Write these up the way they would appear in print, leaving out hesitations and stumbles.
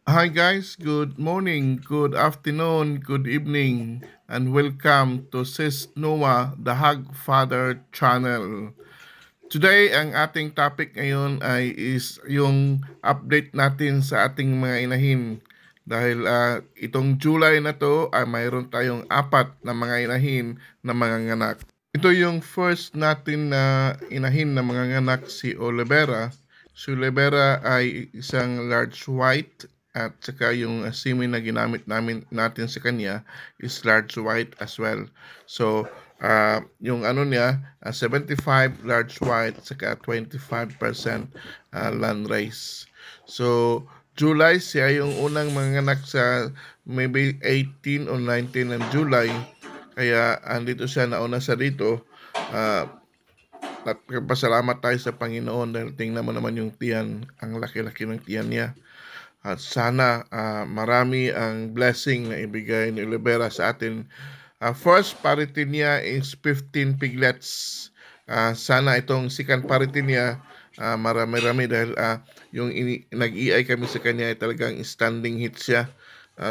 Hi guys, good morning, good afternoon, good evening, and welcome to Sis Noah, the Hug Father channel. Today, ang ating topic ngayon ay is yung update natin sa ating mga inahin. Dahil itong July na to, ay mayroon tayong apat na mga inahin na mga nganak. Ito yung first natin na inahin na mga nganak, si Olivera. Si Olivera ay isang large white at saka yung semen na ginamit natin sa kanya is large white as well. So, yung ano niya, 75 large white saka 25% land race. So, July siya yung unang manganak sa maybe 18 or 19 ng July. Kaya andito siya, nauna sa dito. Uh, at pasalamat tayo sa Panginoon dahil tingnan mo naman yung tiyan, ang laki-laki ng tiyan niya. At sana marami ang blessing na ibigay ni Olivera sa atin. First parity niya is 15 piglets. Sana itong second parity niya marami-rami dahil yung nag-EI kami sa kanya ay talagang standing hit siya.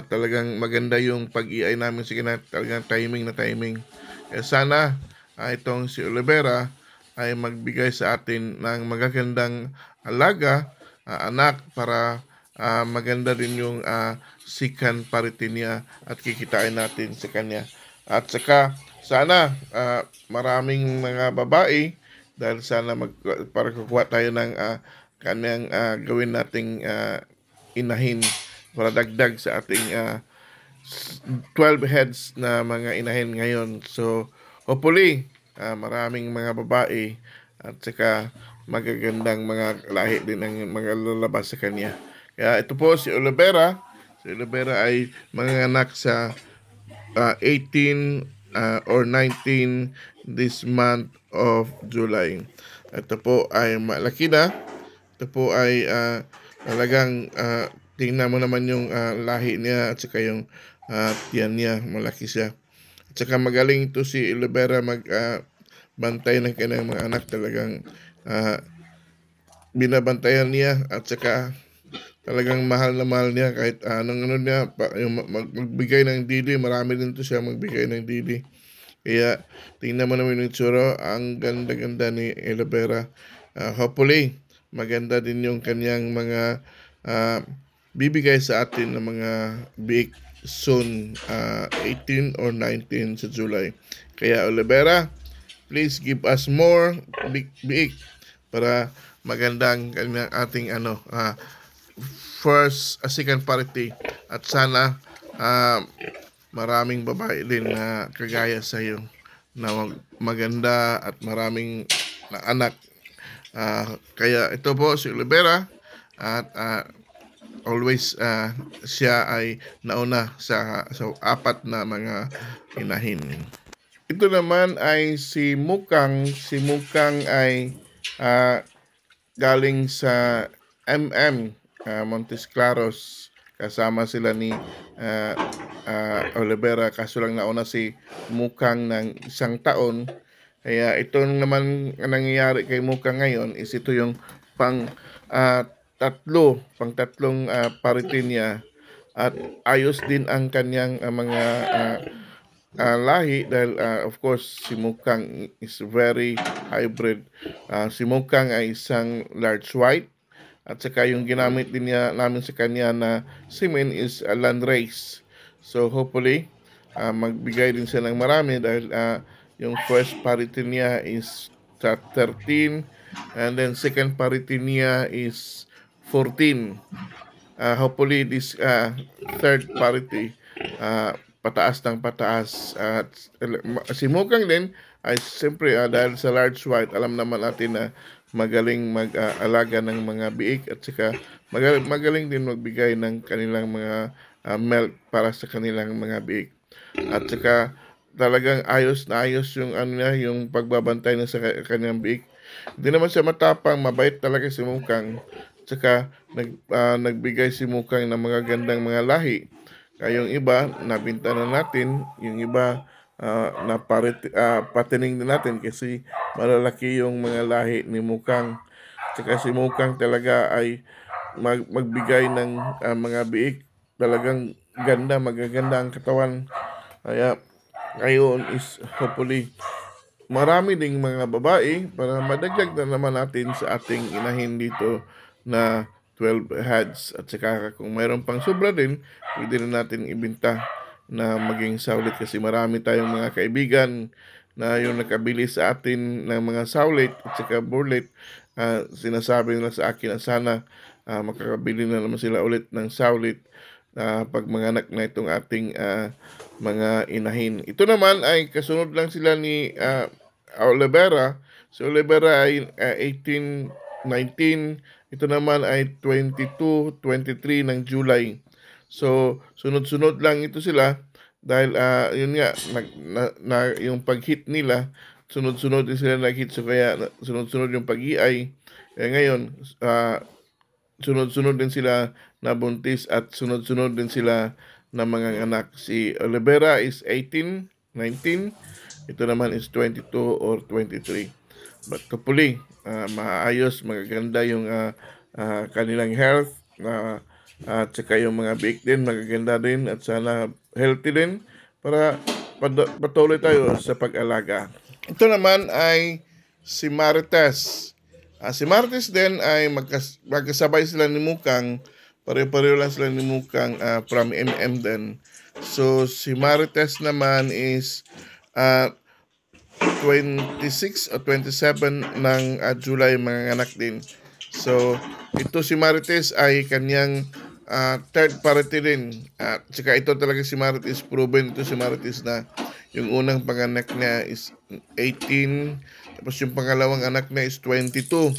Talagang maganda yung pag-EI namin sa kanya, talagang timing na timing. Sana itong si Olivera ay magbigay sa atin ng magagandang alaga, anak para maganda din yung second parity niya at kikitain natin sa kanya. At saka sana maraming mga babae dahil sana para kukuha tayo ng kanyang gawin nating inahin para dagdag sa ating 12 heads na mga inahin ngayon. So, hopefully, maraming mga babae at saka magagandang mga lahi din ang mga lalabas sa kanya. Kaya ito po si Olivera. Si Olivera ay manganak sa 18 or 19 this month of July. Ito po ay malaki na. Ito po ay talagang tingnan mo naman yung lahi niya at saka yung tiyan niya, malaki siya. At saka magaling ito si Olivera bantay ng kanyang mga anak, talagang uh, binabantayan niya at saka talagang mahal niya kahit anong ano niya, yung magbigay ng didi, marami din to siya magbigay ng didi. Kaya tingnan mo naman yung itsura, ang ganda-ganda ni Olivera. Hopefully, maganda din yung kanyang mga uh, bibigay sa atin ng mga big soon, 18 or 19 sa July. Kaya Olivera, please give us more big para magandang kanyang ating first, second party at sana maraming babae din na kagaya sa iyo na maganda at maraming na anak. Kaya ito po si Olivera at always siya ay nauna sa apat na mga inahin. Ito naman ay si Mukang. Si Mukang ay uh, galing sa MM Montes Claros. Kasama sila ni Olivera, kaso lang nauna si Mukang ng isang taon. Kaya ito naman ang nangyayari kay Mukang ngayon is ito yung pang tatlong parity niya at ayos din ang kanyang mga lahi dahil of course si Mukang is very hybrid. Si Mukang ay isang large white at saka yung ginamit din namin sa kanya na semen is a land race. So hopefully magbigay din siya ng marami dahil yung first parity niya is sa 13 and then second parity niya is 14. Hopefully this third parity pataas ng pataas at si Mukang din ay siyempre dahil sa large white, alam naman natin na magaling mag-alaga ng mga biik at saka magaling din magbigay ng kanilang mga milk para sa kanilang mga biik. At saka talagang ayos na ayos yung ano niya, yung pagbabantay na sa kanyang biik. Hindi naman siya matapang, mabait talaga si Mukang. Tsaka nagbigay si Mukang ng mga gandang mga lahi. Kaya yung iba, nabinta na natin. Yung iba, patining din natin kasi malalaki yung mga lahi ni Mukang. Tsaka si Mukang talaga ay magbigay ng mga biik. Talagang ganda, magaganda ang katawan. Kaya ngayon is hopefully marami ding mga babae para madagdag na naman natin sa ating inahin dito na 12 heads. At saka kung mayroon pang sobra din, pwede rin natin ibenta na maging saulit kasi marami tayong mga kaibigan na yung nakabili sa atin ng mga saulit at saka burlet. Sinasabi nila sa akin na sana makakabili na naman sila ulit ng saulit pag manganak na itong ating mga inahin. Ito naman ay kasunod lang sila ni Olivera. Si Olivera ay 18, 19. Ito naman ay 22, 23 ng July. So, sunod-sunod lang ito sila dahil yun nga yung pag-hit nila, sunod-sunod din sila nag-hit, so kaya sunod-sunod yung pag-iay. Kaya ngayon, sunod-sunod din sila nabuntis at sunod-sunod din sila na mga anak. Si Olivera is 18, 19. Ito naman is 22 or 23. But hopefully, maayos, magaganda yung kanilang health. At saka yung mga biik din, magaganda din. At sana healthy din para patuloy tayo sa pag-alaga. Ito naman ay si Marites. Si Marites din ay magkasabay sila ni Mukang. Pare-pareho lang sila ni Mukang from MM din. So, si Marites naman is 26 o 27 ng July mga anak din. So, ito si Marites ay kanyang third party din. Tsaka ito talaga si Marites, proven ito si Marites na yung unang panganak niya is 18, tapos yung pangalawang anak niya is 22.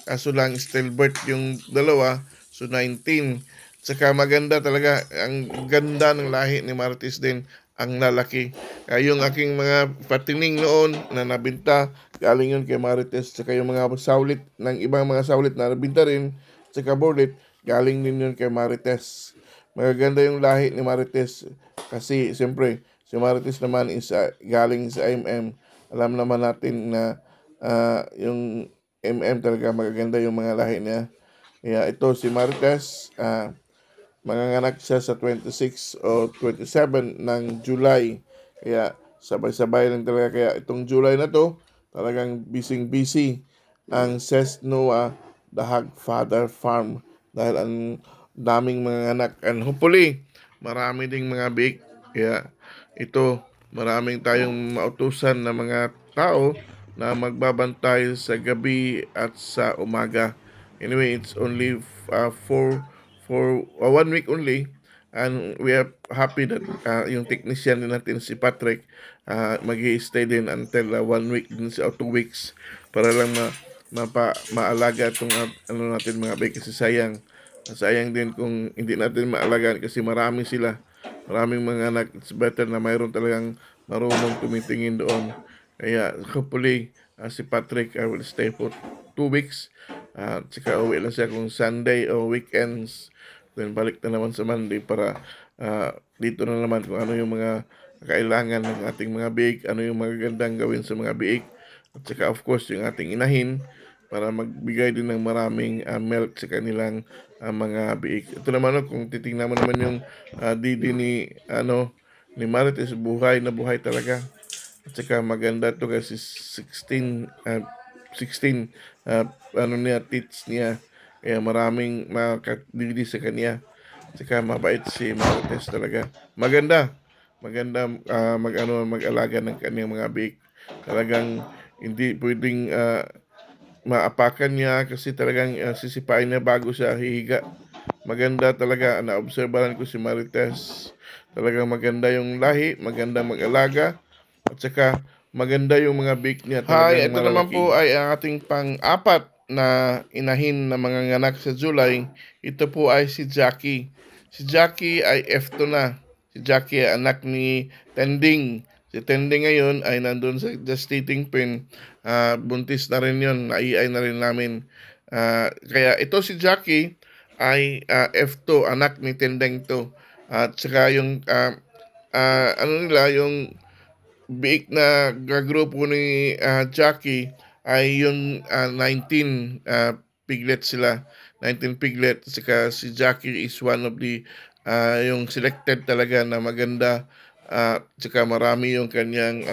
Kaso lang stillbirth yung dalawa, so 19. Tsaka maganda talaga, ang ganda ng lahi ni Marites din, ang lalaki. Yung aking mga patining noon na nabinta, galing yun kay Marites. Tsaka yung mga saulit ng ibang mga saulit na nabinta rin, tsaka burlet, galing din yun kay Marites. Magaganda yung lahi ni Marites kasi siyempre si Marites naman is galing sa MM. Alam naman natin na yung MM talaga magaganda yung mga lahi niya. Kaya ito si Marites, manganganak siya sa 26 o 27 ng July. Kaya sabay-sabay lang talaga. Kaya itong July na to, talagang busy ang Ses Noah The Hog Father Farm. Dahil ang daming mga anak. And hopefully, marami ding mga big. Kaya ito, maraming tayong mautusan na mga tao na magbabantay sa gabi at sa umaga. Anyway, it's only for 1 week only, and we are happy that yung technician din natin si Patrick mag-i-stay din until 1 week din sa 2 weeks para lang maalaga itong ano natin mga bay kasi sayang din kung hindi natin maalagaan kasi maraming mga anak. It's better na mayroon talagang marunong tumitingin doon. Kaya hopefully si Patrick will stay for 2 weeks. Tsaka uwi lang siya kung Sunday o weekends. Then balik na naman sa Monday para dito na naman kung ano yung mga kailangan ng ating mga biik, ano yung magagandang gawin sa mga biik. At saka of course yung ating inahin para magbigay din ng maraming milk sa kanilang mga biik. Ito naman kung titingnan mo naman yung didi ni Marites, buhay na buhay talaga. At saka maganda to kasi 16 teats niya. Kaya maraming makadidi sa kanya. At saka mabait si Marites talaga. Maganda mag-alaga ng kanyang mga biik. Talagang hindi pwedeng maapakan niya kasi talagang sisipain niya bago siya hihiga. Maganda talaga, naobserbahan ko si Marites. Talagang maganda yung lahi, maganda mag-alaga, at saka maganda yung mga bake niya. Hi, ito naman po ay ang ating pang-apat na inahin na mga nganak sa July. Ito po ay si Jackie. Si Jackie ay F2 na. Si Jackie ay anak ni Tending. Si Tending ngayon ay nandun sa gestating pen. Buntis na rin yun. Naiay na rin namin. Kaya ito si Jackie ay F2, anak ni Tending to. At saka yung yung biik na grupo ni Jackie ay yung 19 piglet sila, 19 piglet, saka si Jackie is one of the yung selected talaga na maganda, saka marami yung kanyang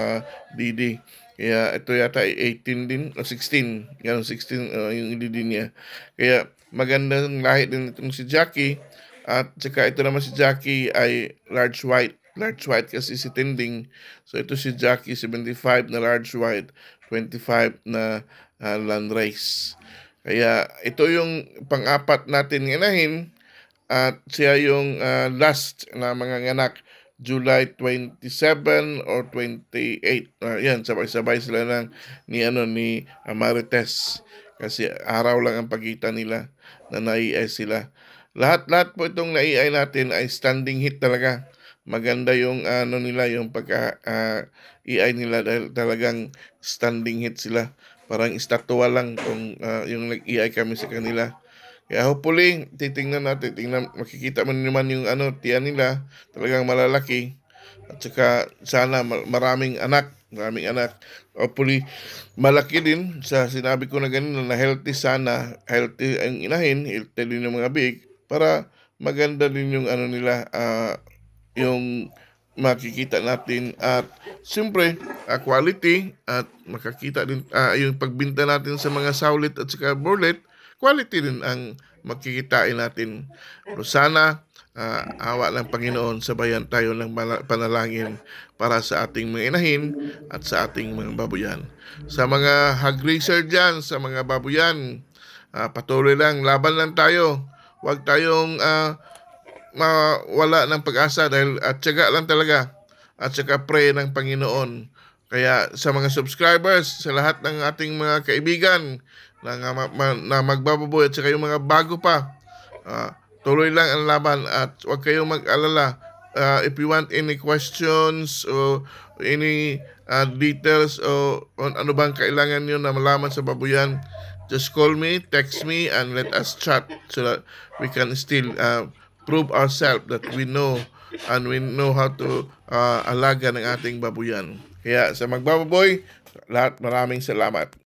DD. Kaya ito yata ay 18 din o 16, ganun 16 yung DD niya. Kaya magandang lahi din itong si Jackie. At saka ito naman si Jackie ay large white. Large white kasi si Tinding. So ito si Jackie 75 na large white, 25 na landrace. Kaya ito yung pang-apat natin nganahin at siya yung last na mga nganak July 27 or 28. Yan, sabay-sabay sila ni Marites. Kasi araw lang ang pagitan nila na nai-ay sila. Lahat po itong nai-ay natin ay standing hit talaga. Maganda yung nila, yung pagka-EI nila dahil talagang standing hit sila. Parang estatwa lang kung yung nag-EI kami sa kanila. Kaya hopefully, titingnan natin, makikita man naman yung tiyan nila, talagang malalaki. At saka sana maraming anak. Hopefully, malaki din sa sinabi ko na ganun na healthy sana, healthy ang inahin, healthy din yung mga big, para maganda din yung nila, yung makikita natin at siyempre quality at makakita din yung pagbinta natin sa mga saulit at saka burlet, quality din ang makikitain natin. Pero sana awa ng Panginoon, sabayan tayo ng panalangin para sa ating mga inahin at sa ating mga babuyan. Sa mga hog raiser dyan, sa mga babuyan, patuloy lang, laban lang tayo. Huwag tayong mawala ng pag-asa dahil tiyaga lang talaga at saka pray ng Panginoon. Kaya sa mga subscribers, sa lahat ng ating mga kaibigan na magbababoy at saka yung mga bago pa, tuloy lang ang laban at huwag kayong mag-alala. If you want any questions or any details o ano bang kailangan nyo na malaman sa babuyan, just call me, text me, and let us chat so that we can still prove ourselves that we know and we know how to alaga ng ating babuyan. Kaya sa magbababoy, lahat maraming salamat.